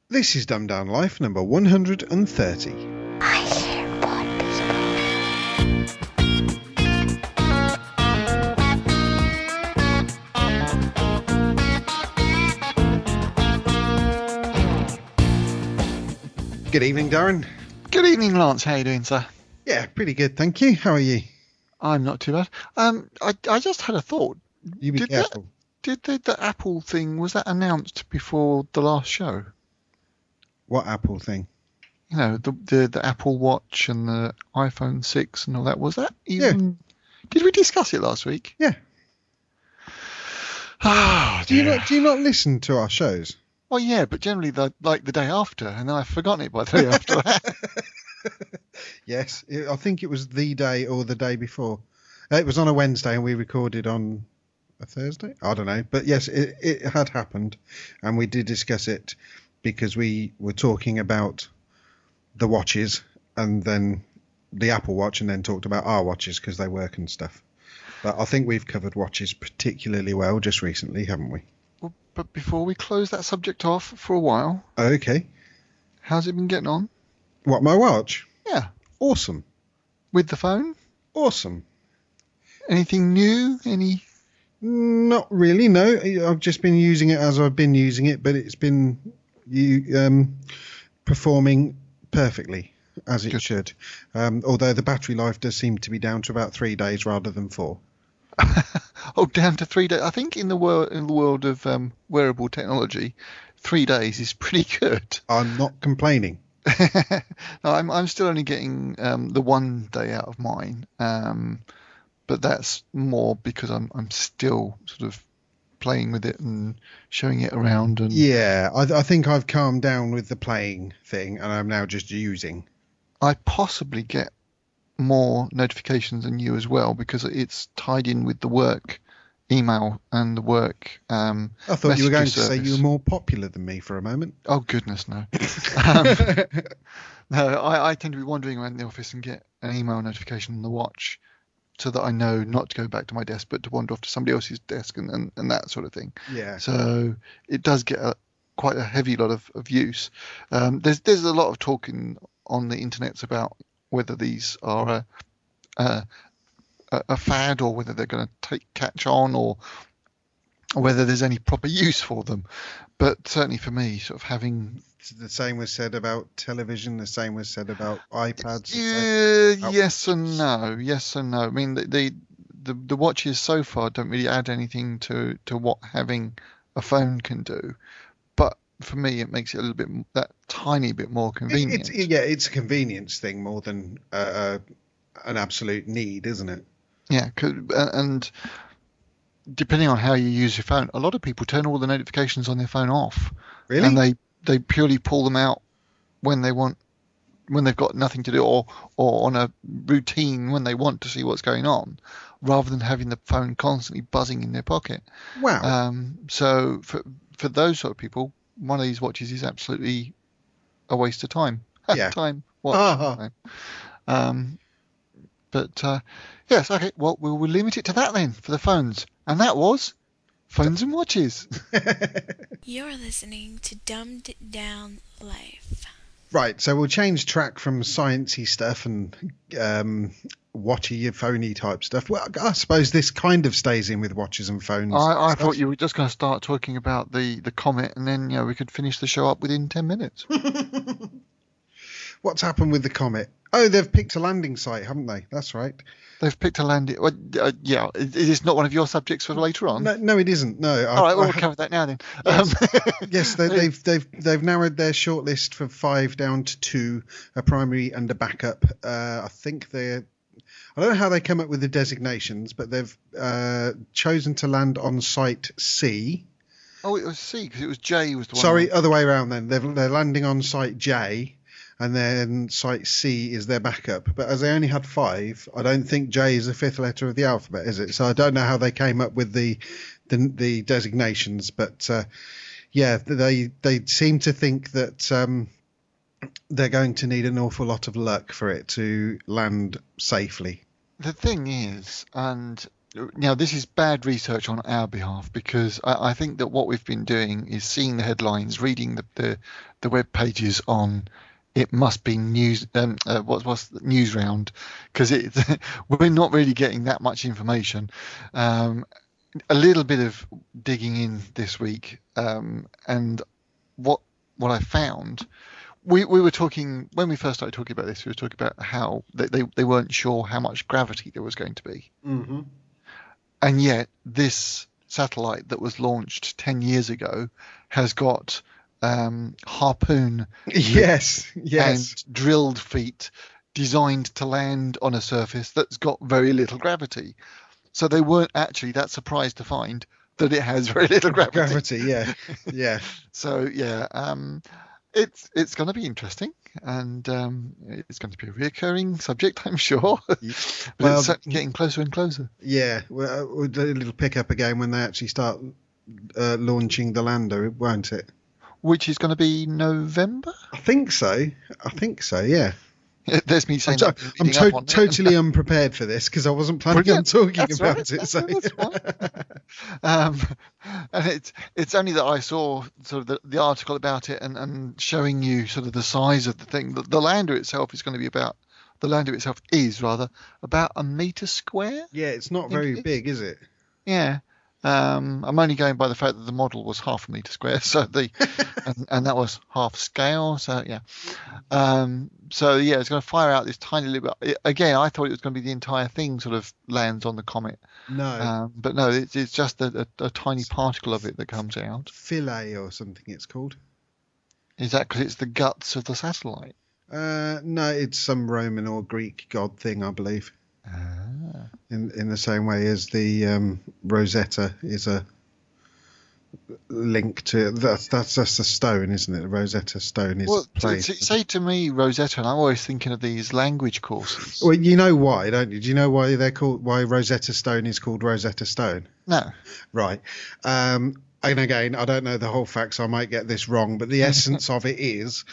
This is Dumbed Down Life number 130. I hear Good evening, Darren. Good evening, Lance. How are you doing, sir? Yeah, pretty good, thank you. How are you? I'm not too bad. I just had a thought. You be careful. Did the Apple thing, was that announced before the last show? What Apple thing? You know, the Apple Watch and the iPhone 6 and all that. Was that even... Yeah. Did we discuss it last week? Yeah. Oh, do you not listen to our shows? Well, yeah, but generally the day after, and I've forgotten it by the day after that. Yes, I think it was the day or the day before. It was on a Wednesday and we recorded on a Thursday? I don't know. But yes, it had happened and we did discuss it because we were talking about the watches and then the Apple Watch and then talked about our watches because they work and stuff. But I think we've covered watches particularly well just recently, haven't we? Well, but before we close that subject off for a while... Okay. How's it been getting on? What, my watch? Yeah. Awesome. With the phone? Awesome. Anything new? Not really, no. I've just been using it as I've been using it, but it's been performing perfectly, as it Good. should. Although the battery life does seem to be down to about 3 days rather than 4. Oh, down to 3 days. I think in the world of wearable technology, 3 days is pretty good. I'm not complaining. No, I'm still only getting the 1 day out of mine, but that's more because I'm still sort of playing with it and showing it around. And yeah, I think I've calmed down with the playing thing, and I'm now just using. I possibly get more notifications than you as well because it's tied in with the work email and the work I thought you were going service. to say you were more popular than me for a moment. Oh goodness, no. No, I tend to be wandering around the office and get an email notification on the watch so that I know not to go back to my desk but to wander off to somebody else's desk and that sort of thing. Yeah. So it does get quite a heavy lot of use. There's a lot of talking on the internet about whether these are a fad or whether they're going to catch on or whether there's any proper use for them. But certainly for me, sort of having... The same was said about television, the same was said about iPads. Yes and no. Yes and no. I mean, the watches so far don't really add anything to what having a phone can do. But for me, it makes it a little bit, that tiny bit more convenient. It's a convenience thing more than an absolute need, isn't it? Yeah, and depending on how you use your phone, a lot of people turn all the notifications on their phone off. Really? And they purely pull them out when they've got nothing to do or on a routine when they want to see what's going on, rather than having the phone constantly buzzing in their pocket. Wow. So for those sort of people, one of these watches is absolutely a waste of time. Yeah. Time. Watch. But yes, okay. Well, we'll limit it to that then for the phones, and that was phones and watches. You're listening to Dumbed Down Life. Right, so we'll change track from sciencey stuff and watchy, phony type stuff. Well, I suppose this kind of stays in with watches and phones. I thought you were just going to start talking about the comet, and then we could finish the show up within 10 minutes. What's happened with the comet? Oh, they've picked a landing site, haven't they? That's right. They've picked a landing. Well, yeah, is this not one of your subjects for later on? No, it isn't. No. All right, we'll cover that now then. Yes, they've narrowed their shortlist from 5 down to 2, a primary and a backup. I think I don't know how they come up with the designations, but they've chosen to land on site C. Oh, it was C because it was J was the one. Sorry, other way around then. They're landing on site J. And then site C is their backup. But as they only had 5, I don't think J is the 5th letter of the alphabet, is it? So I don't know how they came up with the designations. But yeah, they seem to think that they're going to need an awful lot of luck for it to land safely. The thing is, and now this is bad research on our behalf, because I think that what we've been doing is seeing the headlines, reading the web pages on it must be news. What's the news round? Because we're not really getting that much information. A little bit of digging in this week, and what I found. We were talking when we first started talking about this. We were talking about how they weren't sure how much gravity there was going to be. Mm-hmm. And yet, this satellite that was launched 10 years ago has got harpoon yes and drilled feet designed to land on a surface that's got very little gravity. So they weren't actually that surprised to find that it has very little gravity. Yeah. So, it's going to be interesting, and it's going to be a reoccurring subject, I'm sure. But it's getting closer and closer. Yeah, we'll do a little pick up again when they actually start launching the lander, won't it? Which is going to be November? I think so, yeah. There's me saying I'm totally unprepared for this because I wasn't planning on talking about it. So. That's fine. And it's only that I saw sort of the article about it and showing you sort of the size of the thing. The lander itself is about a metre square. Yeah, it's not very big, is it? Yeah. I'm only going by the fact that the model was half a metre square, so and that was half scale. So yeah, it's going to fire out this tiny little bit. Again, I thought it was going to be the entire thing sort of lands on the comet. No, but no, it's just a tiny particle of it that comes out. Philae or something it's called. Is that because it's the guts of the satellite? No, it's some Roman or Greek god thing, I believe. In the same way as the Rosetta is a link to that's just a stone, isn't it? The Rosetta stone is placed. Say to me Rosetta, and I'm always thinking of these language courses. Well, you know why, don't you? Do you know why why Rosetta Stone is called Rosetta Stone? No. Right. And again, I don't know the whole facts. I might get this wrong, but the essence of it is.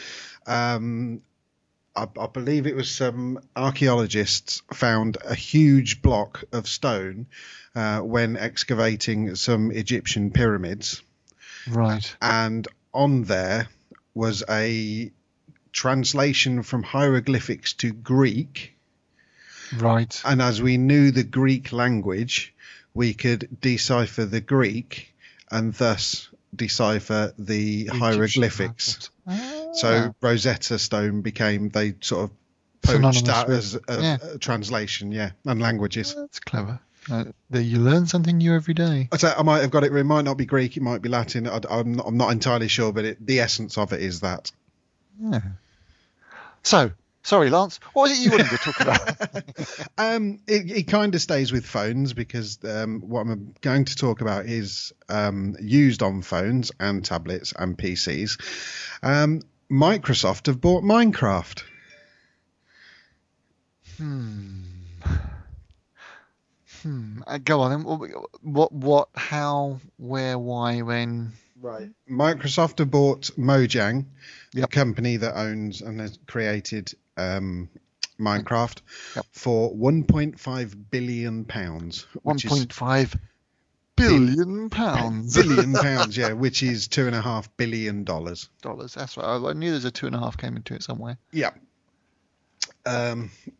I believe it was some archaeologists found a huge block of stone when excavating some Egyptian pyramids. Right. And on there was a translation from hieroglyphics to Greek. Right. And as we knew the Greek language, we could decipher the Greek and thus decipher the hieroglyphics. So Rosetta Stone became, they sort of poached that as a translation, and languages. That's clever. You learn something new every day. I might have got it. It might not be Greek. It might be Latin. I'm not entirely sure, but the essence of it is that. Yeah. So, sorry, Lance. What is it you wanted to talk about? It kind of stays with phones because what I'm going to talk about is used on phones and tablets and PCs. Microsoft have bought Minecraft. Go on then. What, how, where, why, when? Right. Microsoft have bought Mojang, the company that owns and has created Minecraft, for £1.5 billion. 1.5 billion pounds. Billion pounds, yeah, which is $2.5 billion. Dollars. That's right. I knew there's a 2.5 came into it somewhere. Yeah.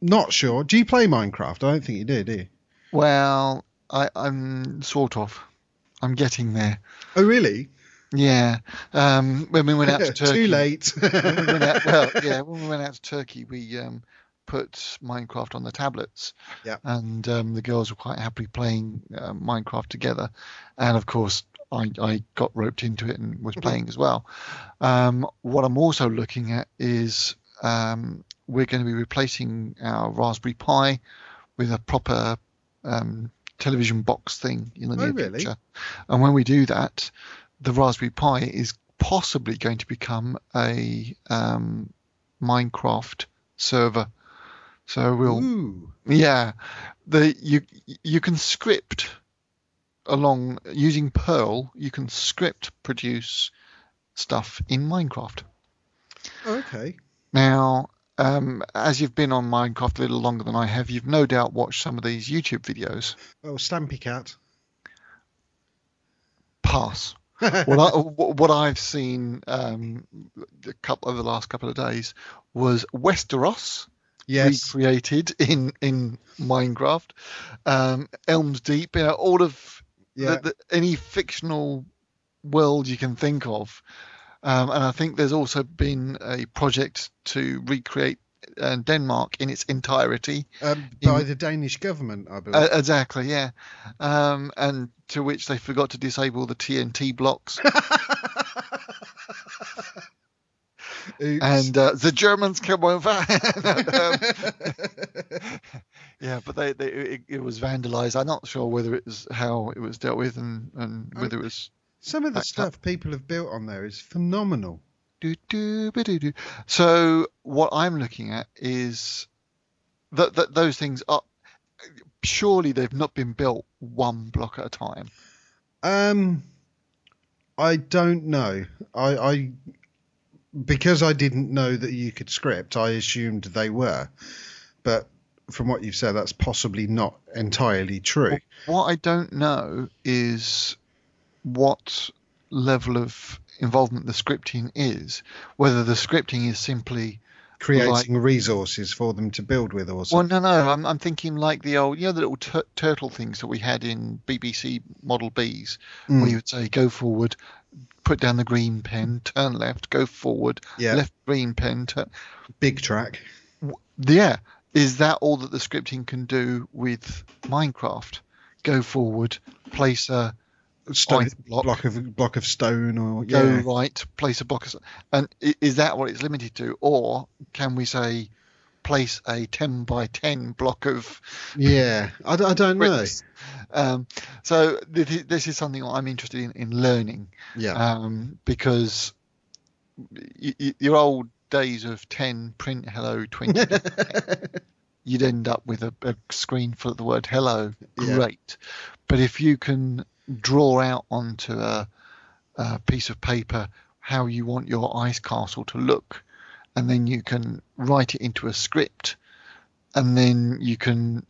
Not sure. Do you play Minecraft? I don't think you do you? Well, I'm sort of. I'm getting there. Oh, really? Yeah. When we went out to Turkey. Too late. When we went out to Turkey, we put Minecraft on the tablets. Yeah. And the girls were quite happily playing Minecraft together. And of course, I got roped into it and was playing as well. What I'm also looking at is we're going to be replacing our Raspberry Pi with a proper television box thing in the near future. And when we do that, the Raspberry Pi is possibly going to become a Minecraft server. So you can script along using Perl. You can script produce stuff in Minecraft. Okay. Now, As you've been on Minecraft a little longer than I have, you've no doubt watched some of these YouTube videos. Oh, Stampy Cat. Pass. What I've seen over the last couple of days was Westeros recreated in Minecraft, Elm's Deep, all of any fictional world you can think of. And I think there's also been a project to recreate Denmark in its entirety. By the Danish government, I believe. Exactly, yeah. And to which they forgot to disable the TNT blocks. And the Germans come over. Yeah, but it was vandalised. I'm not sure whether it was how it was dealt with and whether it was... Some of the stuff people have built on there is phenomenal. So what I'm looking at is that those things are... Surely they've not been built one block at a time. I don't know. I because I didn't know that you could script, I assumed they were. But from what you've said, that's possibly not entirely true. What I don't know is what level of involvement the scripting is. Whether the scripting is simply creating resources for them to build with or something. Well, no. I'm thinking like the old, the little turtle things that we had in BBC Model Bs, where you would say, go forward, put down the green pen, turn left, go forward, left green pen, turn. Big track. Yeah. Is that all that the scripting can do with Minecraft? Go forward, place a block of stone, or go right, place a block of, and is that what it's limited to, or can we say place a 10 by 10 block of? Yeah, I don't know. So this is something I'm interested in learning. Yeah. Because your old days of 10 print hello 20. You'd end up with a screen full of the word hello. Great. Yeah. But if you can draw out onto a piece of paper how you want your ice castle to look, and then you can write it into a script, and then you can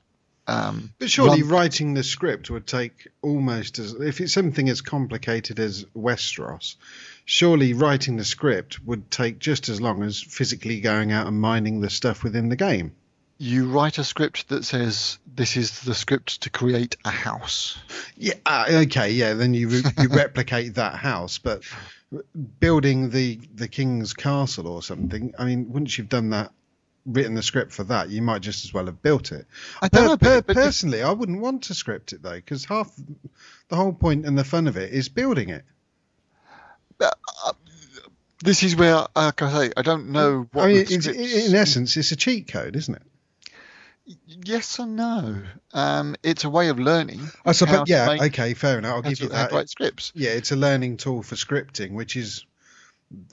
but surely writing the script would take almost as, if it's something as complicated as Westeros, surely writing the script would take just as long as physically going out and mining the stuff within the game. You write a script that says this is the script to create a house. Yeah. Okay. Yeah. Then you replicate that house, but building the king's castle or something. I mean, once you've done that, written the script for that, you might just as well have built it. I don't know. Personally, I wouldn't want to script it though, because half the whole point and the fun of it is building it. This is where, like I say, I don't know what. I mean, in essence, it's a cheat code, isn't it? Yes and no. It's a way of learning. I suppose. Yeah. Okay. Fair enough. I'll give you that. How to write scripts. Yeah, it's a learning tool for scripting, which is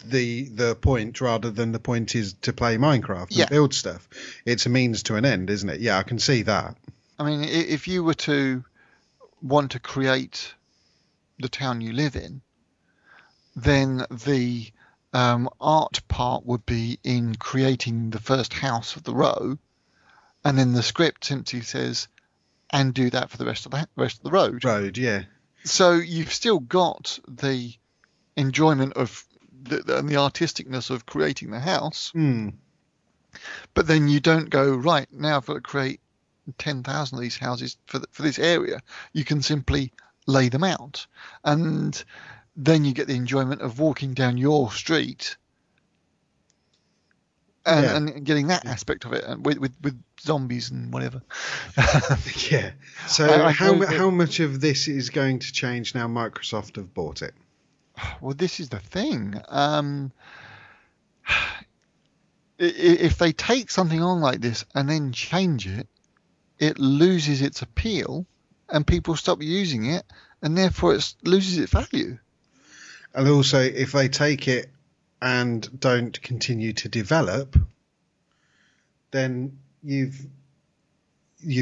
the point, rather than the point is to play Minecraft and build stuff. It's a means to an end, isn't it? Yeah, I can see that. I mean, if you were to want to create the town you live in, then the art part would be in creating the first house of the row. And then the script simply says, and do that for the rest of the road. Yeah. So you've still got the enjoyment of and the artisticness of creating the house. But then you don't go, right, now I've got to create 10,000 of these houses for this area. You can simply lay them out. And then you get the enjoyment of walking down your street and getting that aspect of it, and with zombies and whatever. Yeah. So how much of this is going to change now Microsoft have bought it? Well, this is the thing. If they take something on like this and then change it, it loses its appeal, and people stop using it, and therefore it loses its value. And also, if they take it and don't continue to develop, then you've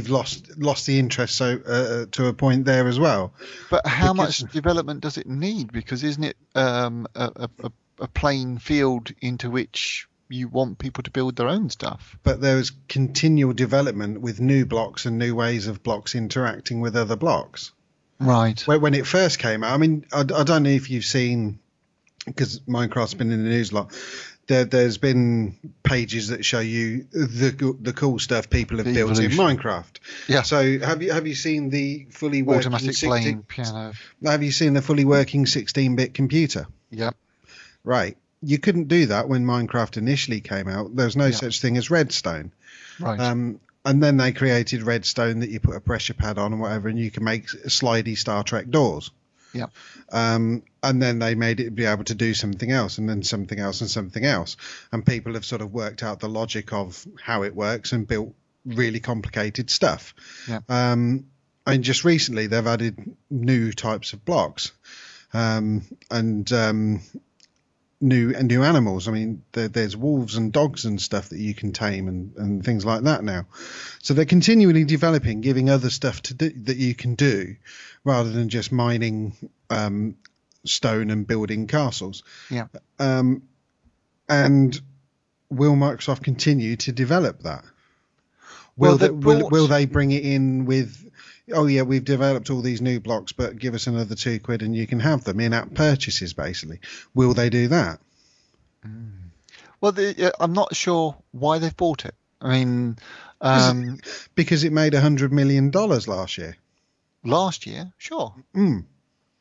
lost the interest to a point there as well. But how much development does it need? Because isn't it a plain field into which you want people to build their own stuff. But there was continual development with new blocks and new ways of blocks interacting with other blocks. Right. When it first came out, I mean, I don't know if you've seen, because Minecraft's been in the news a lot. There's been pages that show you the cool stuff people have built in Minecraft. Yeah. So have you seen the fully working automatic playing piano? Have you seen the fully working 16-bit computer? Yep. Right. You couldn't do that when Minecraft initially came out. There's no such thing as redstone. Right. And then they created redstone that you put a pressure pad on and whatever, and you can make slidey Star Trek doors. Yeah. And then they made it be able to do something else, and then something else, and something else. And people have sort of worked out the logic of how it works and built really complicated stuff. Yeah. And just recently they've added new types of blocks, and new animals. I mean, there's wolves and dogs and stuff that you can tame and things like that now. So they're continually developing, giving other stuff to do, that you can do, rather than just mining stone and building castles. Yeah. And will Microsoft continue to develop that? Will they bring it in with, oh yeah, we've developed all these new blocks, but give us another £2 and you can have them in-app purchases, basically? Will they do that? Well, I'm not sure why they've bought it. I mean, because it made $100 million last year. Last year, sure.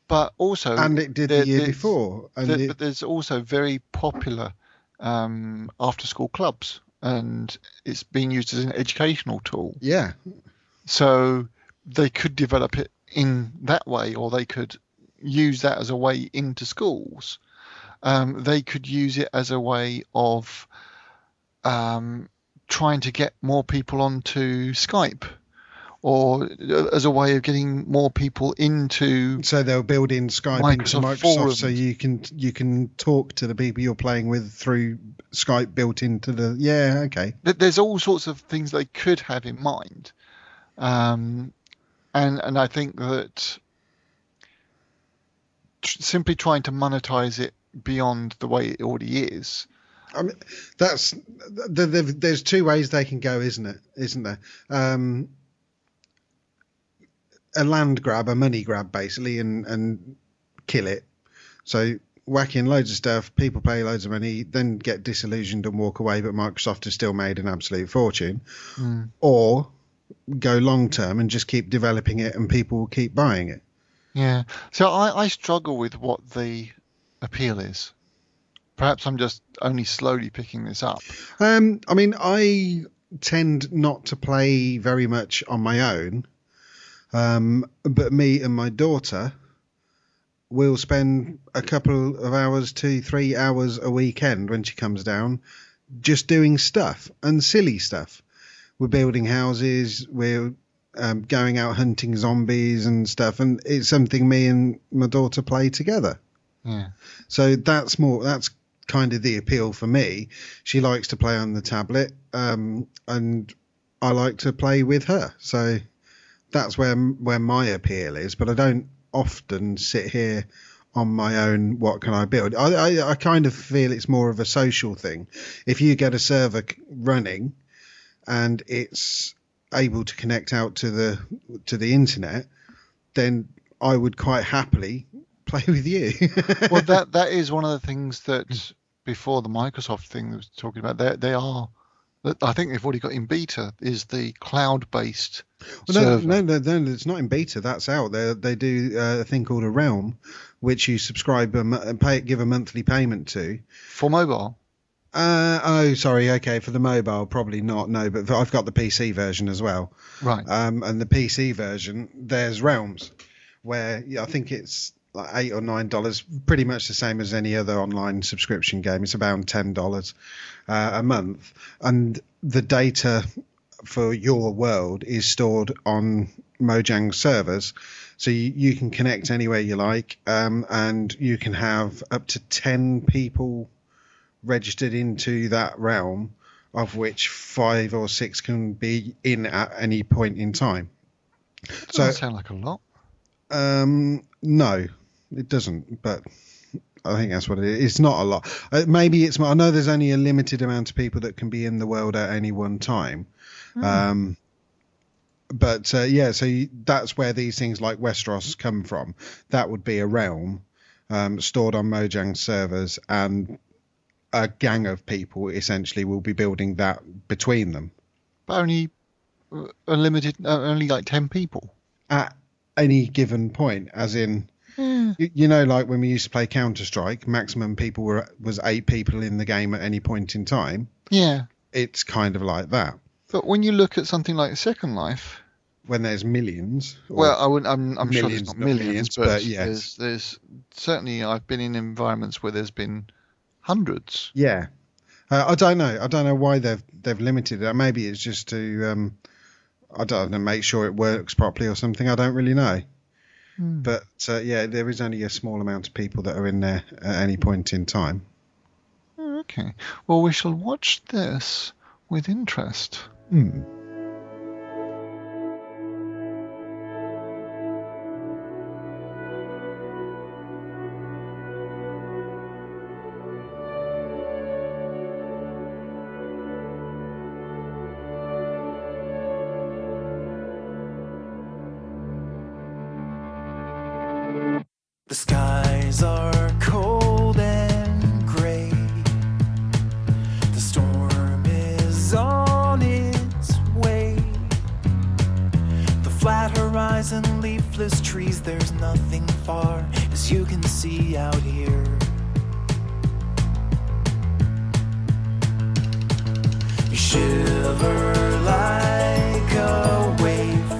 But also, and it did the year before. But there's also very popular after-school clubs, and it's being used as an educational tool. Yeah. So they could develop it in that way, or they could use that as a way into schools. They could use it as a way of trying to get more people onto Skype, or as a way of getting more people into. So they'll build in Skype into Microsoft forums. So you can talk to the people you're playing with through Skype built into the. Yeah, okay. There's all sorts of things they could have in mind, and I think that simply trying to monetize it beyond the way it already is. I mean, there's two ways they can go, isn't there? A land grab, a money grab, basically, and kill it. So whack in loads of stuff, people pay loads of money, then get disillusioned and walk away, but Microsoft has still made an absolute fortune. Or go long term and just keep developing it and people will keep buying it. Yeah. So I struggle with what the appeal is. Perhaps I'm just only slowly picking this up. I mean, I tend not to play very much on my own. But me and my daughter will spend a couple of hours, 2-3 hours a weekend when she comes down, just doing stuff and silly stuff. We're building houses, we're going out hunting zombies and stuff, and it's something me and my daughter play together. Yeah. So that's kind of the appeal for me. She likes to play on the tablet, and I like to play with her. So that's where my appeal is, but I don't often sit here on my own. What can I build? I kind of feel it's more of a social thing. If you get a server running and it's able to connect out to the internet, then I would quite happily play with you. Well, that is one of the things that before the Microsoft thing that was talking about, they are. I think they've already got in beta is the cloud-based server. No, it's not in beta. That's out. They do a thing called a Realm, which you subscribe and give a monthly payment to. For mobile? Oh, sorry. Okay, for the mobile, probably not. No, but I've got the PC version as well. Right. And the PC version, there's Realms, where I think it's like $8 or $9, pretty much the same as any other online subscription game. It's about $10 a month, and the data for your world is stored on Mojang servers, so you can connect anywhere you like, and you can have up to 10 people registered into that realm, of which 5 or 6 can be in at any point in time. Doesn't sound like a lot. No, it doesn't, but I think that's what it is. It's not a lot. Maybe it's. I know there's only a limited amount of people that can be in the world at any one time. But yeah, so that's where these things like Westeros come from. That would be a realm stored on Mojang servers, and a gang of people essentially will be building that between them. But only a limited, only like 10 people at any given point, as in, you know, like when we used to play Counter-Strike, maximum people was 8 people in the game at any point in time. Yeah. It's kind of like that. But when you look at something like Second Life, when there's millions, I'm sure there's not millions, but yes, there's certainly, I've been in environments where there's been hundreds. Yeah. I don't know why they've limited it. Maybe it's just to I don't know, make sure it works properly or something. I don't really know. But yeah, there is only a small amount of people that are in there at any point in time. Okay. Well, we shall watch this with interest. The skies are cold and gray. The storm is on its way. The flat horizon, leafless trees, there's nothing far as you can see out here. You shiver like a wave.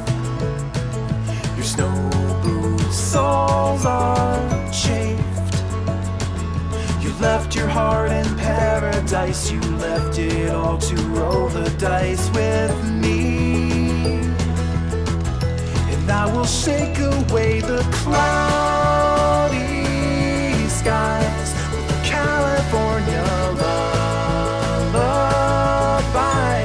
Your snow boots soles are chafed. You left your heart in paradise. You left it all to roll the dice with me. And I will shake away the cloudy skies with a California lullaby.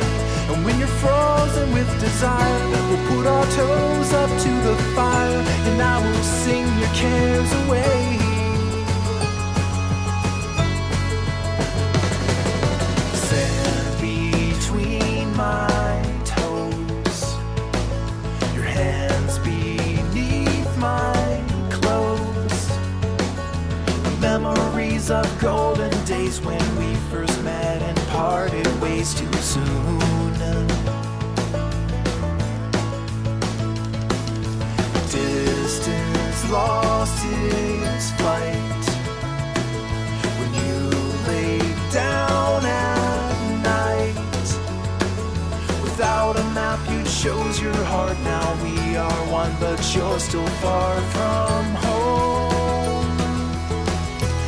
And when you're frozen with desire, we'll put our toes up to the fire, and I will sing your cares away. Sand between my toes, your hands beneath my clothes. Memories of golden days when we first met and parted ways too soon. Distance lost its flight when you lay down at night. Without a map, you chose your heart. Now we are one, but you're still far from home.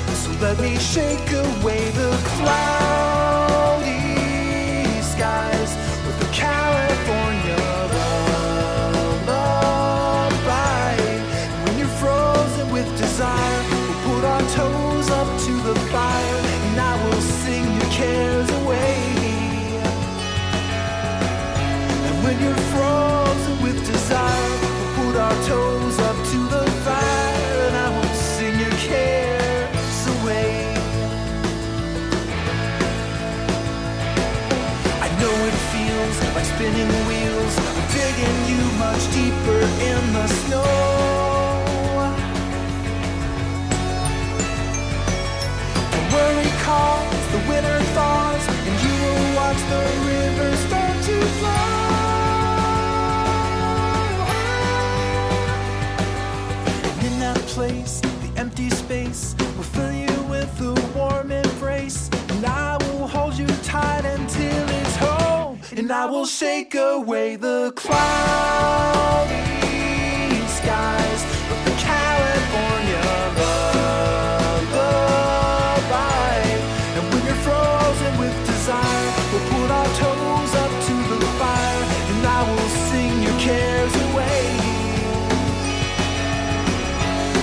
So let me shake away the cloudy skies with the California lullaby. When you're frozen with desire, we'll put our toes up to the fire, and I will sing your cares away. And when you're frozen with desire, we'll put our toes up to the fire, and I will sing your cares away. I know it feels like spinning wheels, digging you much deeper in the snow. Don't worry, cause the winter thaws, and you will watch the river start to flow. And in that place, the empty space will fill you with a warm embrace, and I will hold you tight until it's home. And I will shake away the cloudy skies with the California lullaby. And when you're frozen with desire, we'll put our toes up to the fire, and I will sing your cares away.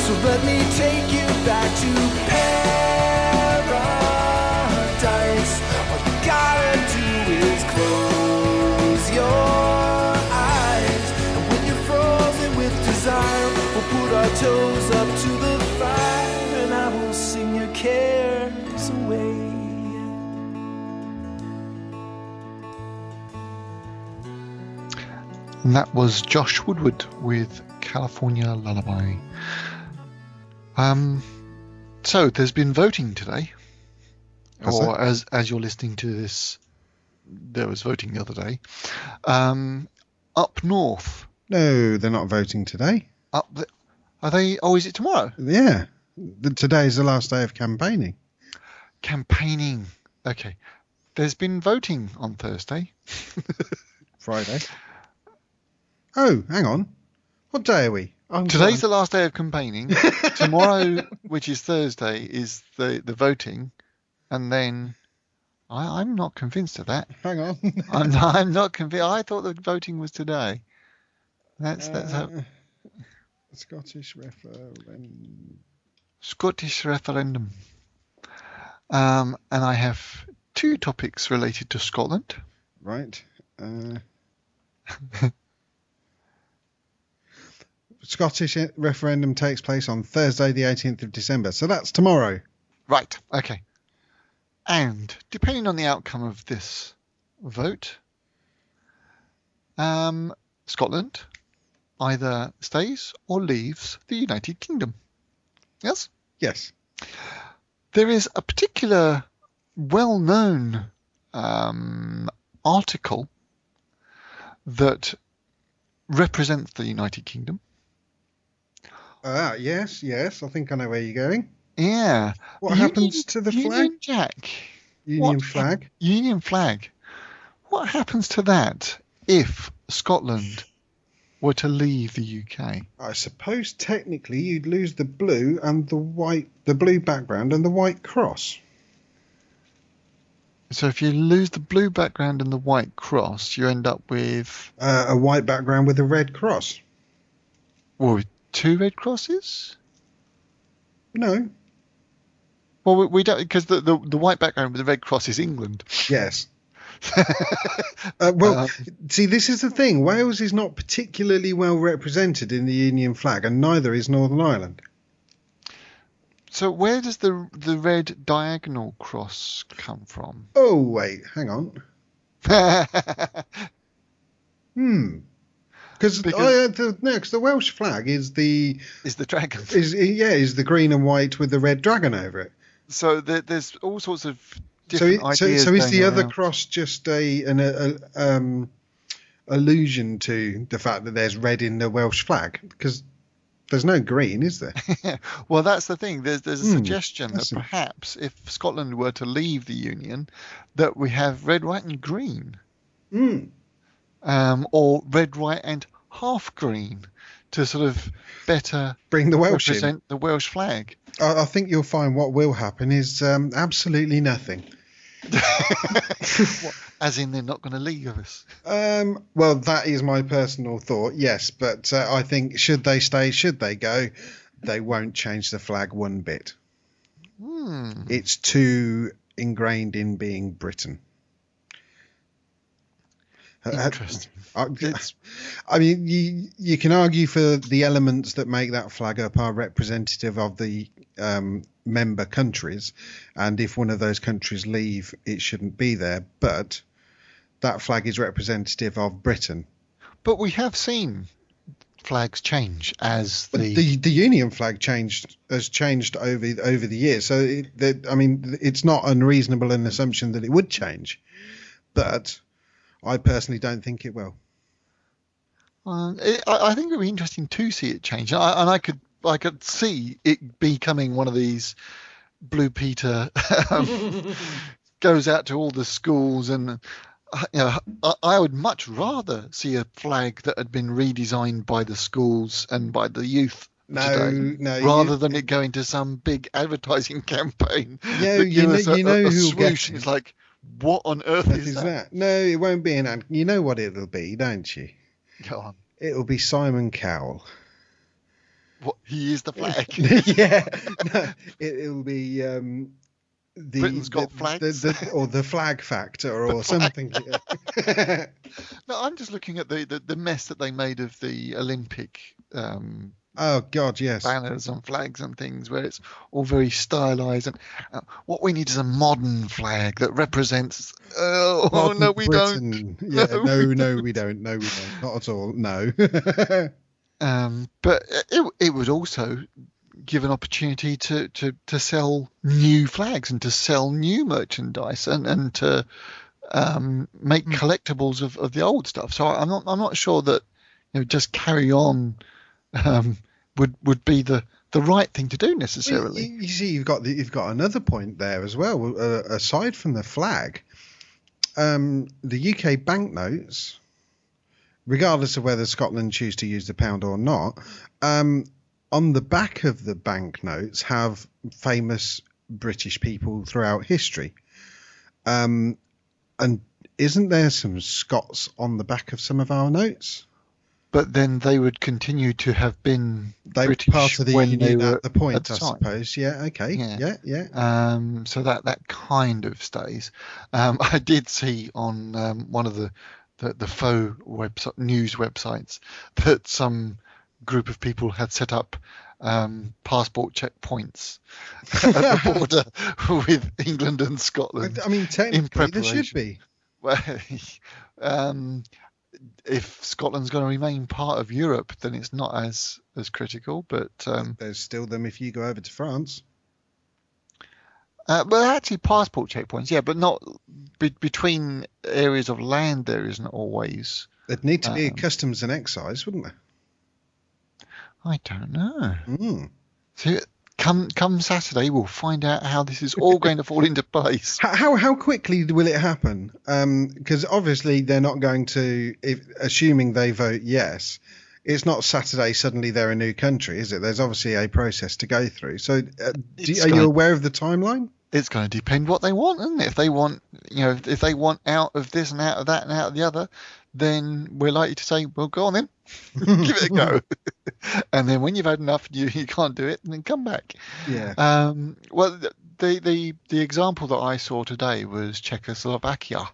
So let me take you back to paradise. All you gotta do is close your eyes. And when you're frozen with desire, we'll put our toes up to the fire, and I will sing your And that was Josh Woodward with California Lullaby. So there's been voting today. Has Or as you're listening to this, there was voting the other day. Up north. No, they're not voting today. Are they? Oh, is it tomorrow? Yeah. Today is the last day of campaigning. Campaigning. Okay. There's been voting on Thursday. Friday. Oh, hang on. What day are we? Today's the last day of campaigning. Tomorrow, which is Thursday, is the voting. And then I'm not convinced of that. Hang on. I'm not convinced. I thought the voting was today. That's how... Scottish referendum. Scottish referendum. And I have two topics related to Scotland. Right. Scottish referendum takes place on Thursday, the 18th of December. So that's tomorrow. Right. Okay. And depending on the outcome of this vote, Scotland either stays or leaves the United Kingdom. Yes? Yes. There is a particular well-known article that represents the United Kingdom. Yes. I think I know where you're going. Yeah. What happens to the flag? Union Jack. Union flag? Union flag. What happens to that if Scotland were to leave the UK? I suppose technically you'd lose the blue and the white, the blue background and the white cross. So if you lose the blue background and the white cross, you end up with... a white background with a red cross. Well, with two red crosses? No. Well, we don't, because the white background with the red cross is England. Yes. See, this is the thing. Wales is not particularly well represented in the Union flag, and neither is Northern Ireland. So where does the red diagonal cross come from? Oh, wait, hang on. Because the Welsh flag is the dragon. Is the green and white with the red dragon over it. So there's all sorts of different ideas. So is the other around. cross just an allusion to the fact that there's red in the Welsh flag? Because there's no green, is there? Well, that's the thing. There's a suggestion that perhaps if Scotland were to leave the Union, that we have red, white, and green, or red, white, and half green to sort of better bring the Welsh represent the Welsh flag. I think you'll find what will happen is absolutely nothing. As in, they're not going to leave us. Well, that is my personal thought, yes. But I think should they stay, should they go, they won't change the flag one bit. It's too ingrained in being Britain. Interesting. I mean, you can argue for the elements that make that flag up are representative of the member countries, and if one of those countries leave, it shouldn't be there. But that flag is representative of Britain. But we have seen flags change as the Union flag has changed over the years. So it's not unreasonable an assumption that it would change, but I personally don't think it will. I think it would be interesting to see it change, and I could see it becoming one of these Blue Peter goes out to all the schools, and I would much rather see a flag that had been redesigned by the schools and by the youth. Rather than it going to some big advertising campaign. Yeah, you know who'll swoosh. It's like, what on earth is that? No, it won't be an ad. You know what it'll be, don't you? Go on. It'll be Simon Cowell. What? He is the flag. Yeah. No, it'll be Britain's got flags, or the flag factor, or something. No, I'm just looking at the mess that they made of the Olympic Oh God, yes. banners and flags and things where it's all very stylized. And what we need is a modern flag that represents. Oh Modern no, we Britain. don't. Yeah, No, no, we no, we don't. No, we don't. Not at all. No. But it would also give an opportunity to sell new flags and to sell new merchandise and to make collectibles of the old stuff. So I'm not sure that just carry on would be the right thing to do necessarily. You see, you've got another point there as well. Aside from the flag, the UK banknotes, regardless of whether Scotland choose to use the pound or not, on the back of the banknotes have famous British people throughout history. And isn't there some Scots on the back of some of our notes? But then they would continue to have been British part of the when union they were at the point, at the I time. suppose. Yeah. Okay. Yeah. Yeah. So that kind of stays. I did see on one of the faux news websites that some group of people had set up passport checkpoints at the border with England and Scotland. I mean, technically, there should be. Well, if Scotland's going to remain part of Europe, then it's not as critical. But There's still them if you go over to France. well, actually, passport checkpoints, yeah, but not between areas of land. There isn't always. There'd need to be a customs and excise, wouldn't there? I don't know. Mm. So come Saturday, we'll find out how this is all going to fall into place. How quickly will it happen? Because obviously they're not going to, assuming they vote yes, it's not Saturday suddenly they're a new country, is it? There's obviously a process to go through. So are you aware of the timeline? It's going to depend what they want, isn't it? If they want, if they want out of this and out of that and out of the other, then we're likely to say, well, go on then, give it a go. And then when you've had enough, you can't do it, and then come back. Yeah. Well, the example that I saw today was Czechoslovakia.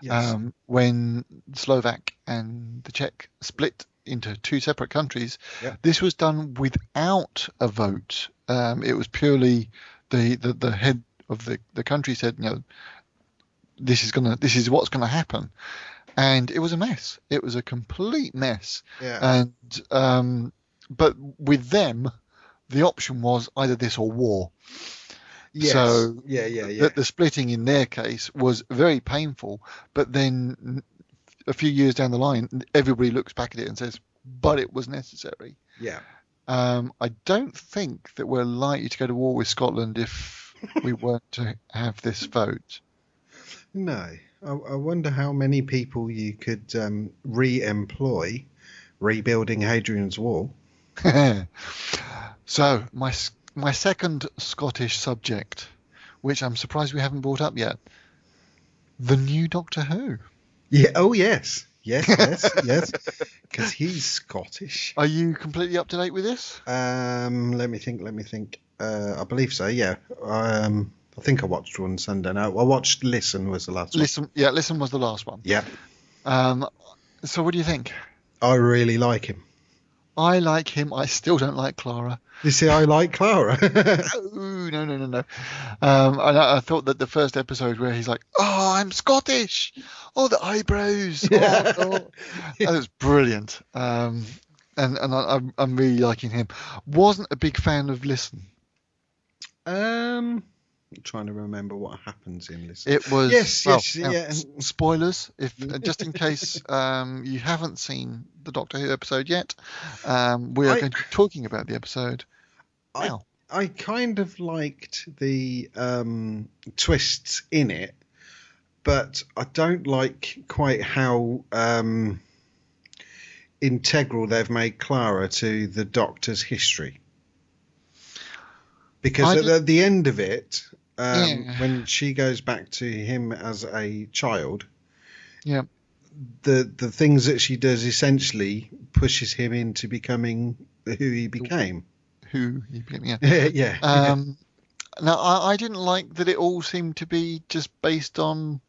Yes. When Slovak and the Czech split into two separate countries, Yeah. this was done without a vote. It was purely the head of the country said, this is what's gonna happen, and it was a mess. It was a complete mess. Yeah. And but with them, the option was either this or war. Yes. So yeah. the splitting in their case was very painful, but then a few years down the line, everybody looks back at it and says, but it was necessary. Yeah. I don't think that we're likely to go to war with Scotland if we weren't to have this vote. No. I wonder how many people you could re-employ rebuilding Hadrian's Wall. So my second Scottish subject, which I'm surprised we haven't brought up yet, the new Doctor Who. Yeah. Oh yes. Yes. Because he's Scottish. Are you completely up to date with this? Let me think. I believe so. Yeah. I think I watched one Sunday. No, I watched Listen was the last one. Listen was the last one. Yeah. So what do you think? I really like him. I like him. I still don't like Clara. You see, I like Clara. No. I thought that the first episode where he's like, "Oh, I'm Scottish. Oh, the eyebrows. Yeah. That was brilliant. And I'm really liking him. Wasn't a big fan of Listen. I'm trying to remember what happens in Listen. It was yeah. Spoilers, if just in case you haven't seen the Doctor Who episode yet, we are going to be talking about the episode now. I kind of liked the twists in it, but I don't like quite how integral they've made Clara to the Doctor's history. Because at the end of it, when she goes back to him as a child, the things that she does essentially pushes him into becoming who he became. Yeah. Now, I didn't like that it all seemed to be just based on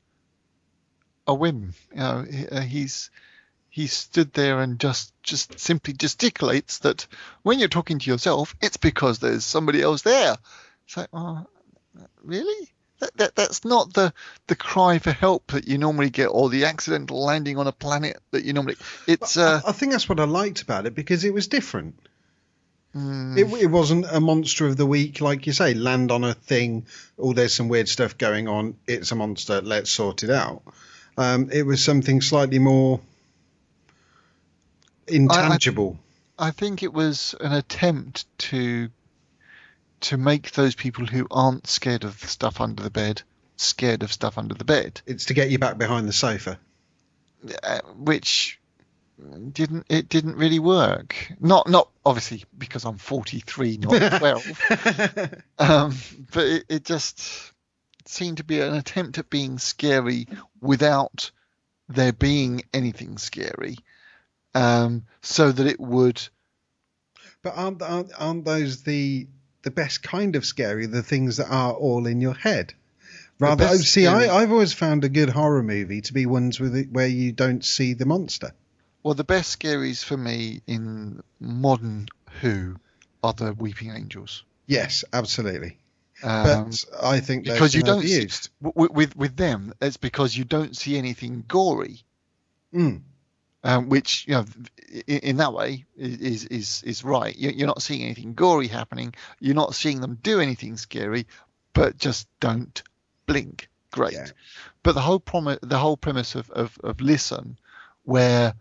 a whim. He's he stood there and just simply gesticulates that when you're talking to yourself, it's because there's somebody else there. It's like, oh, really? That's not the cry for help that you normally get, or the accidental landing on a planet that you normally. It's. I think that's what I liked about it, because it was different. It wasn't a monster of the week, like you say, land on a thing. Oh, there's some weird stuff going on. It's a monster. Let's sort it out. It was something slightly more intangible. I think it was an attempt to make those people who aren't scared of stuff under the bed scared of stuff under the bed. It's to get you back behind the sofa, which didn't really work. Not obviously because I'm 43, not 12. But it just seemed to be an attempt at being scary without there being anything scary, so that it would. But aren't those the best kind of scary? The things that are all in your head. Rather, I've always found a good horror movie to be ones where you don't see the monster. Well, the best scaries for me in modern Who are the Weeping Angels. Yes, absolutely. But I think because you don't see, with them, it's because you don't see anything gory. Which, in that way is right. You're not seeing anything gory happening. You're not seeing them do anything scary, but just don't blink. Great. Yeah. But the whole premise of Listen, where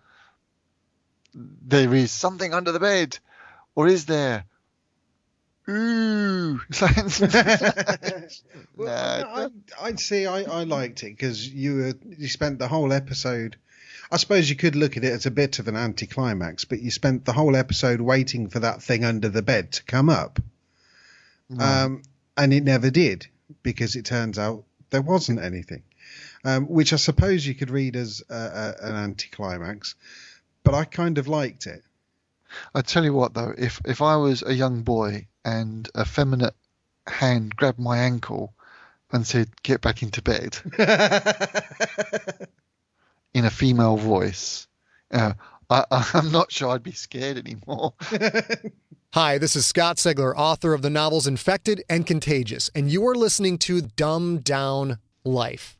there is something under the bed, or is there? Ooh. I'd say I liked it because you spent the whole episode. I suppose you could look at it as a bit of an anticlimax, but you spent the whole episode waiting for that thing under the bed to come up. And it never did, because it turns out there wasn't anything, which I suppose you could read as an anticlimax, but I kind of liked it. I tell you what, though, if I was a young boy and a feminine hand grabbed my ankle and said, "Get back into bed," in a female voice, I'm not sure I'd be scared anymore. Hi, this is Scott Segler, author of the novels Infected and Contagious, and you are listening to Dumbed Down Life.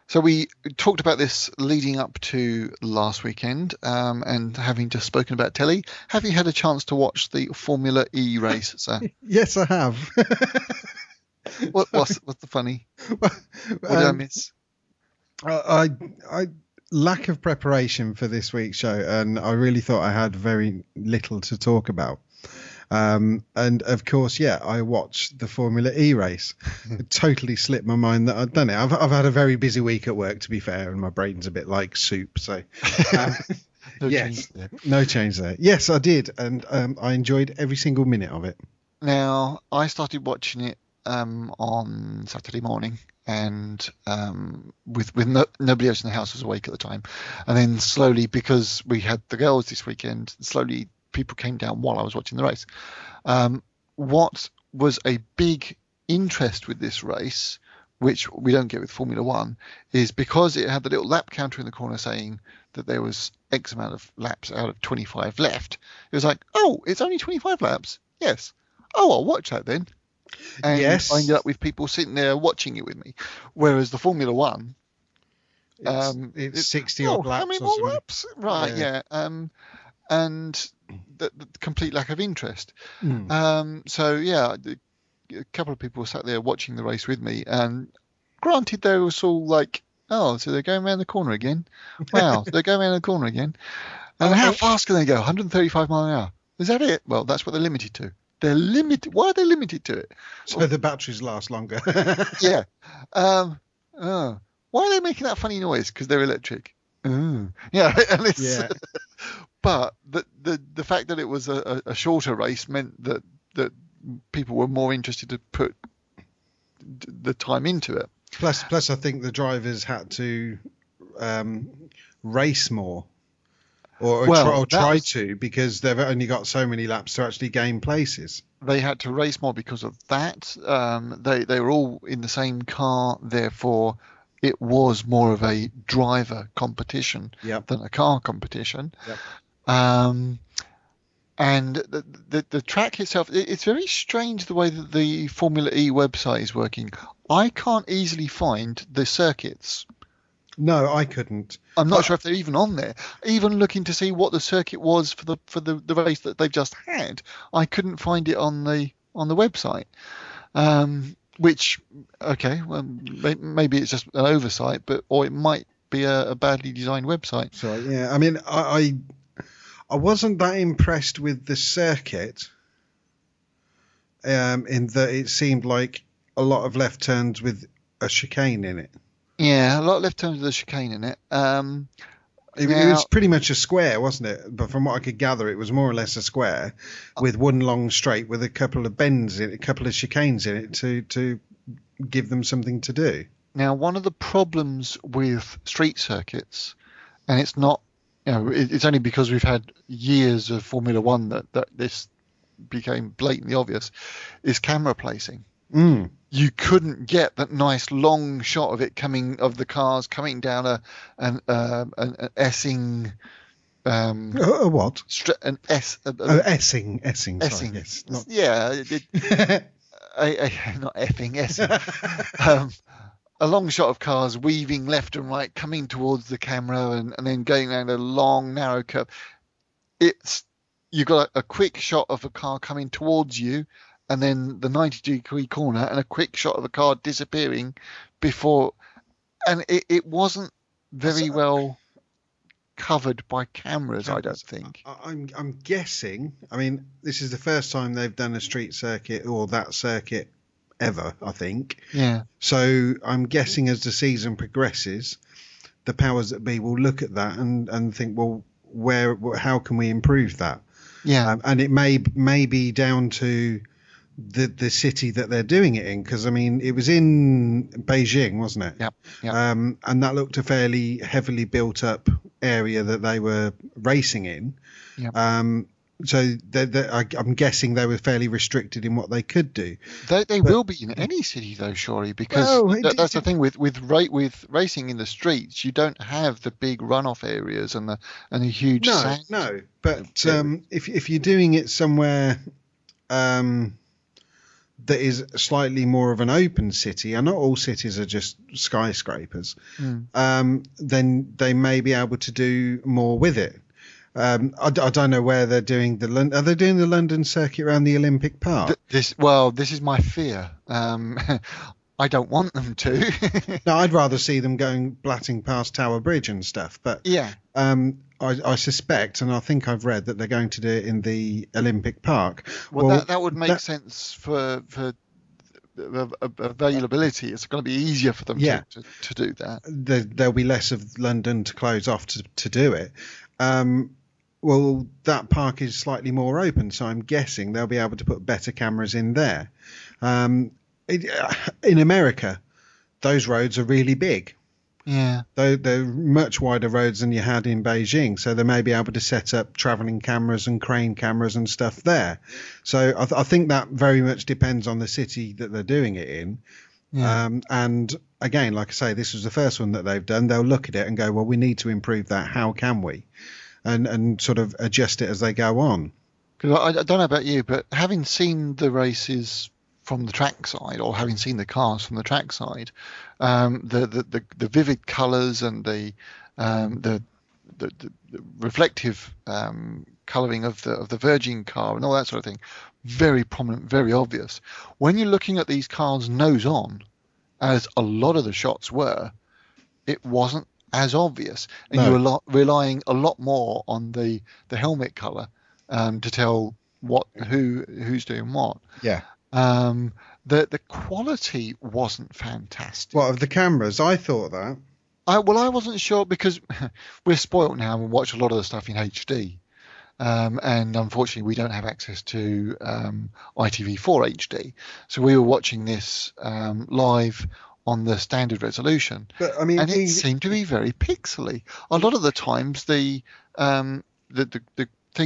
So we talked about this leading up to last weekend, and having just spoken about telly, have you had a chance to watch the Formula E race, sir? Yes, I have. What's the funny? What did I miss? I lack of preparation for this week's show, and I really thought I had very little to talk about. And of course, I watched the Formula E race. It totally slipped my mind that I'd done it. I've had a very busy week at work, to be fair, and my brain's a bit like soup. So, no change there. Yes, I did, and I enjoyed every single minute of it. Now, I started watching it on Saturday morning, and with nobody else in the house was awake at the time, and then slowly, because we had the girls this weekend, slowly people came down while I was watching the race. What was a big interest with this race, which we don't get with Formula One, is because it had the little lap counter in the corner saying that there was X amount of laps out of 25 left. It was like, oh, it's only 25 laps? Yes. Oh, I'll watch that then. And yes. I ended up with people sitting there watching it with me. Whereas the Formula One, it's 60 odd laps. How many more laps? Right, yeah. And the complete lack of interest. So, a couple of people sat there watching the race with me, and granted, they were all like, oh, so they're going around the corner again? Wow, they're going around the corner again. And how fast can they go? 135 mile an hour. Is that it? Well, that's what they're limited to. They're limited. Why are they limited to it? So the batteries last longer. Yeah. Why are they making that funny noise? Because they're electric. Yeah. And it's, but the fact that it was a shorter race meant that people were more interested to put the time into it. Plus, I think the drivers had to race more, or try to, because they've only got so many laps to actually gain places. They had to race more because of that. They were all in the same car, therefore it was more of a driver competition Yep. than a car competition. Yep. And the track itself, it's very strange the way that the Formula E website is working. I can't easily find the circuits. No, I couldn't. I'm not sure if they're even on there. Even looking to see what the circuit was for the race that they've just had, I couldn't find it on the website. Which, okay, well, maybe it's just an oversight, or it might be a badly designed website. So yeah, I mean, I wasn't that impressed with the circuit, in that it seemed like a lot of left turns with a chicane in it. Yeah, a lot of left turns with a chicane in it. It was pretty much a square, wasn't it? But from what I could gather, it was more or less a square with one long straight with a couple of bends in it, a couple of chicanes in it to give them something to do. Now, one of the problems with street circuits, and it's not, it's only because we've had years of Formula One that this became blatantly obvious, is camera placing. You couldn't get that nice long shot of it of the cars coming down an Essing. A what? An S. Essing. Essing. Sorry, yes, not... Yeah. Not effing. Essing. A long shot of cars weaving left and right, coming towards the camera, and then going down a long narrow curve. You've got a quick shot of a car coming towards you, and then the 90-degree corner, and a quick shot of a car disappearing before, and it wasn't very well covered by cameras, I don't think. I'm guessing. I mean, this is the first time they've done a street circuit or that circuit ever, I think. Yeah. So I'm guessing as the season progresses, the powers that be will look at that and think, well, how can we improve that? Yeah. And it may be down to the city that they're doing it in, because I mean it was in Beijing, wasn't it? Yep. And that looked a fairly heavily built up area that they were racing in. Yep. So I'm guessing they were fairly restricted in what they could do. They will be in any city though, surely, because that's the thing with racing in the streets. You don't have the big runoff areas and the huge sand. No. But if you're doing it somewhere that is slightly more of an open city, and not all cities are just skyscrapers, then they may be able to do more with it. I don't know where they're doing are they doing the London circuit around the Olympic Park? This is my fear. I don't want them to. No, I'd rather see them going blatting past Tower Bridge and stuff. But yeah, I suspect, and I think I've read that they're going to do it in the Olympic Park. Well, that would make sense for availability. It's going to be easier for them to do that. There'll be less of London to close off to do it. Well, that park is slightly more open, so I'm guessing they'll be able to put better cameras in there. In America, those roads are really big. Yeah. They're much wider roads than you had in Beijing, so they may be able to set up travelling cameras and crane cameras and stuff there. So I think that very much depends on the city that they're doing it in. Yeah. And again, like I say, this was the first one that they've done. They'll look at it and go, well, we need to improve that. How can we? And sort of adjust it as they go on. Because I don't know about you, but having seen the races from the track side, or having seen the cars from the track side, the vivid colours and the reflective colouring of the Virgin car and all that sort of thing, very prominent, very obvious. When you're looking at these cars nose on, as a lot of the shots were, it wasn't as obvious, and you were relying a lot more on the helmet colour to tell who's doing what. Yeah. The quality wasn't fantastic. What, of the cameras? I thought that. I wasn't sure, because we're spoilt now and we watch a lot of the stuff in HD. And unfortunately, we don't have access to ITV4 HD. So we were watching this live on the standard resolution. But I mean, and it seemed to be very pixely. A lot of the times, the thing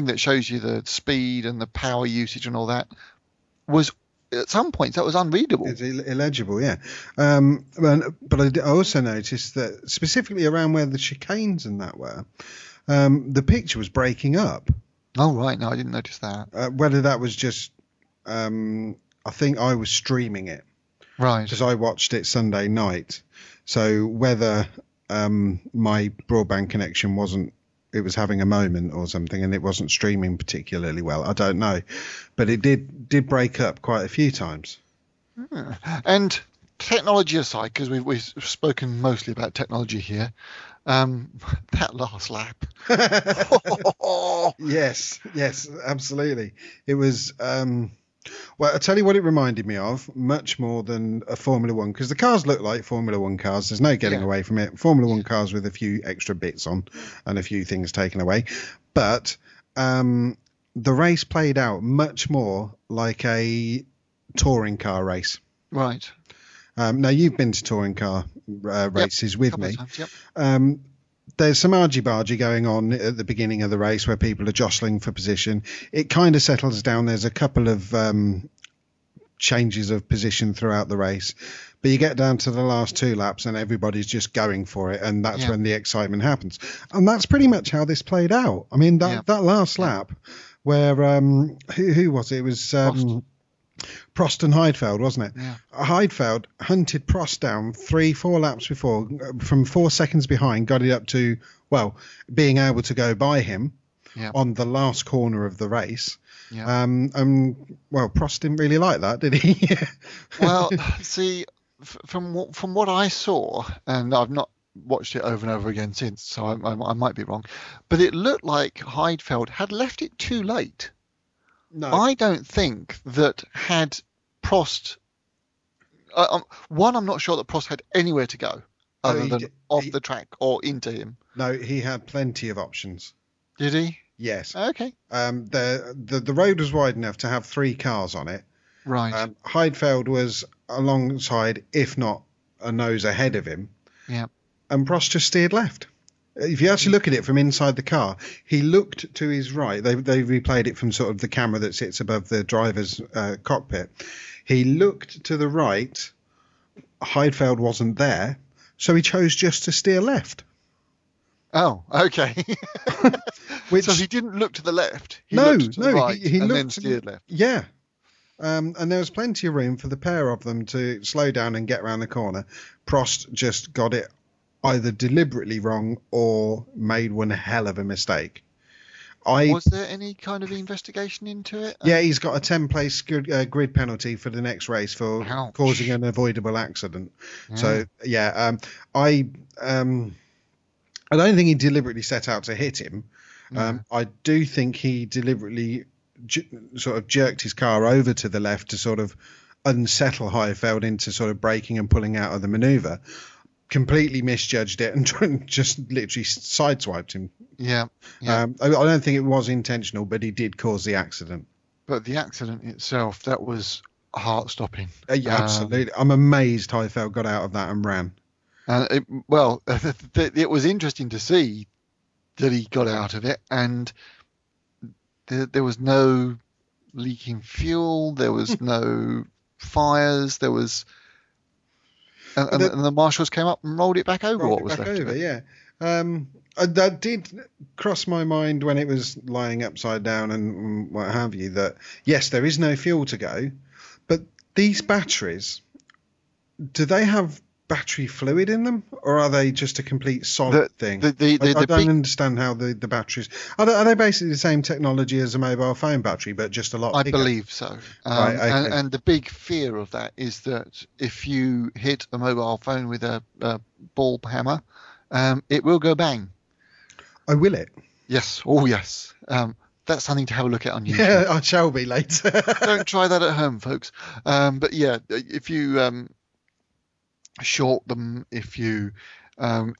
that shows you the speed and the power usage and all that was at some points that was unreadable. It's illegible, yeah. But I also noticed that specifically around where the chicanes and that were, the picture was breaking up. Oh, right. No, I didn't notice that. Whether that was just, I think I was streaming it. Right. Because I watched it Sunday night. So whether my broadband connection it was having a moment or something and it wasn't streaming particularly well, I don't know. But it did break up quite a few times. And technology aside, because we've spoken mostly about technology here, that last lap. Yes, absolutely. It was... well, I'll tell you what it reminded me of, much more than a Formula One, because the cars look like Formula One cars. There's no getting away from it. Formula One cars with a few extra bits on and a few things taken away. But the race played out much more like a touring car race. Right. Now, you've been to touring car races with me. Times, yep. There's some argy-bargy going on at the beginning of the race where people are jostling for position. It kind of settles down. There's a couple of changes of position throughout the race. But you get down to the last 2 laps and everybody's just going for it. And that's when the excitement happens. And that's pretty much how this played out. I mean, that last lap where, who was it? It was... Prost and Heidfeld, wasn't it? Yeah. Heidfeld hunted Prost down 3-4 laps before, from 4 seconds behind, got it up to, being able to go by him on the last corner of the race. Yeah. Prost didn't really like that, did he? Well, see, from what I saw, and I've not watched it over and over again since, so I might be wrong, but it looked like Heidfeld had left it too late. No. I don't think that had Prost... I'm not sure that Prost had anywhere to go other than off the track or into him. No, he had plenty of options. Did he? Yes. Okay. The road was wide enough to have 3 cars on it. Right. Heidfeld was alongside, if not a nose ahead of him. Yeah. And Prost just steered left. If you actually look at it from inside the car, he looked to his right. They replayed it from sort of the camera that sits above the driver's cockpit. He looked to the right. Heidfeld wasn't there, so he chose just to steer left. Oh, okay. So he didn't look to the left. He looked to the right he and looked then steered left. Yeah. And there was plenty of room for the pair of them to slow down and get around the corner. Prost just got it either deliberately wrong or made one hell of a mistake. Was there any kind of investigation into it? Yeah, he's got a 10-place grid penalty for the next race for causing an avoidable accident. Yeah. So, I don't think he deliberately set out to hit him. I do think he deliberately sort of jerked his car over to the left to sort of unsettle Heidfeld into sort of braking and pulling out of the manoeuvre. Completely misjudged it and just literally sideswiped him. Yeah. I don't think it was intentional, but he did cause the accident. But the accident itself, that was heart-stopping. Yeah, absolutely. I'm amazed Heidfeld got out of that and ran. It was interesting to see that he got out of it, and there was no leaking fuel, there was no fires, there was... And the marshals came up and rolled it back over what was left of it. Yeah. That did cross my mind when it was lying upside down and what have you, that, yes, there is no fuel to go, but these batteries, do they have battery fluid in them, or are they just a complete solid thing? I don't understand how the batteries... Are they basically the same technology as a mobile phone battery, but just a lot bigger? I believe so. Right, okay. And the big fear of that is that if you hit a mobile phone with a ball hammer, it will go bang. Oh, will it? Yes. Oh, yes. That's something to have a look at on YouTube. Yeah, I shall be later. Don't try that at home, folks. But yeah, if you... short them, if you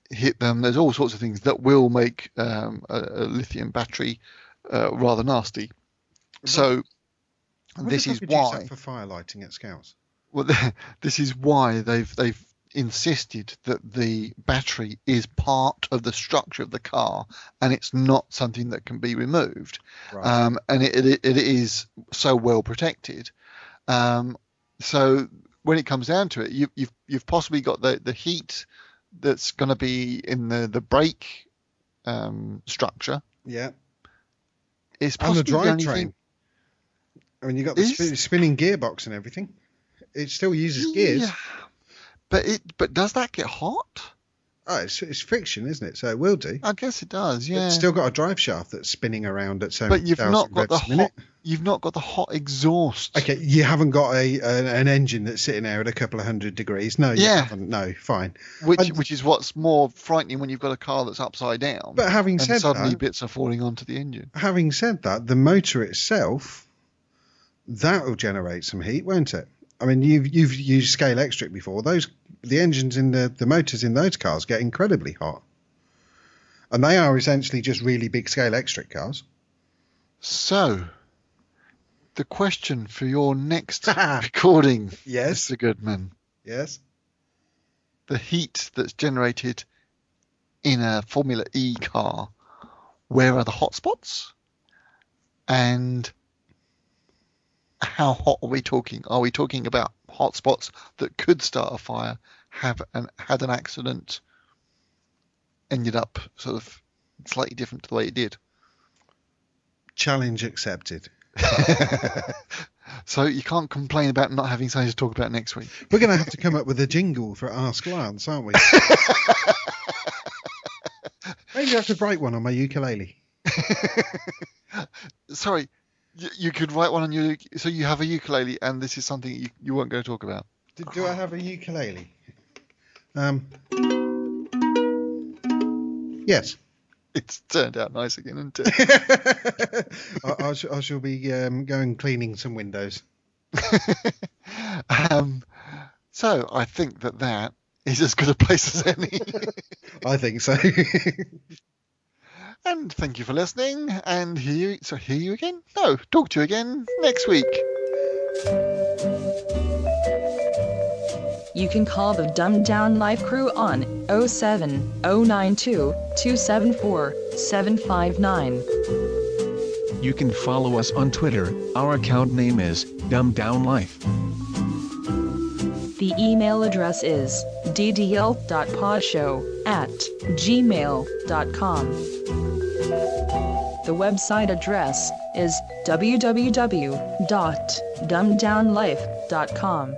hit them, there's all sorts of things that will make a lithium battery rather nasty. So this is why for fire lighting at Scouts. Well, this is why they've insisted that the battery is part of the structure of the car and it's not something that can be removed. Right. And it is so well protected. So when it comes down to it, you've possibly got the heat that's going to be in the brake structure. Yeah. It's And the possibly the only drivetrain. thing. I mean, you got the spinning gearbox and everything. It still uses gears. Yeah. But does that get hot? Oh, it's friction, isn't it? So it will do. I guess it does. Yeah. It's still got a drive shaft that's spinning around at so But many you've not thousand got the revs a minute. You've not got the hot exhaust. Okay, you haven't got an engine that's sitting there at a couple of 100 degrees. No, you haven't. No, fine. Which is what's more frightening when you've got a car that's upside down. But having and said suddenly that, bits are falling onto the engine. having said that, the motor itself, that will generate some heat, won't it? I mean, you've used scale electric before. The engines in the motors in those cars get incredibly hot, and they are essentially just really big scale electric cars. So, the question for your next recording, Yes. Mr. Goodman, Yes. the heat that's generated in a Formula E car, where are the hot spots? And how hot are we talking? Are we talking about hot spots that could start a fire, had an accident, ended up sort of slightly different to the way it did? Challenge accepted. So you can't complain about not having something to talk about next week. We're going to have to come up with a jingle for Ask Lance, aren't we? Maybe I could write one on my ukulele. Sorry, you could write one on your... So you have a ukulele and this is something you weren't going to talk about. Do I have a ukulele? Yes. It's turned out nice again, isn't it? I shall be going cleaning some windows. So I think that is as good a place as any. I think so. And thank you for listening. And hear you again? No, talk to you again next week. You can call the Dumbed Down Life crew on 07092 274 759. You can follow us on Twitter. Our account name is dumbdownlife. The email address is ddl.podshow@gmail.com. The website address is www.dumbdownlife.com.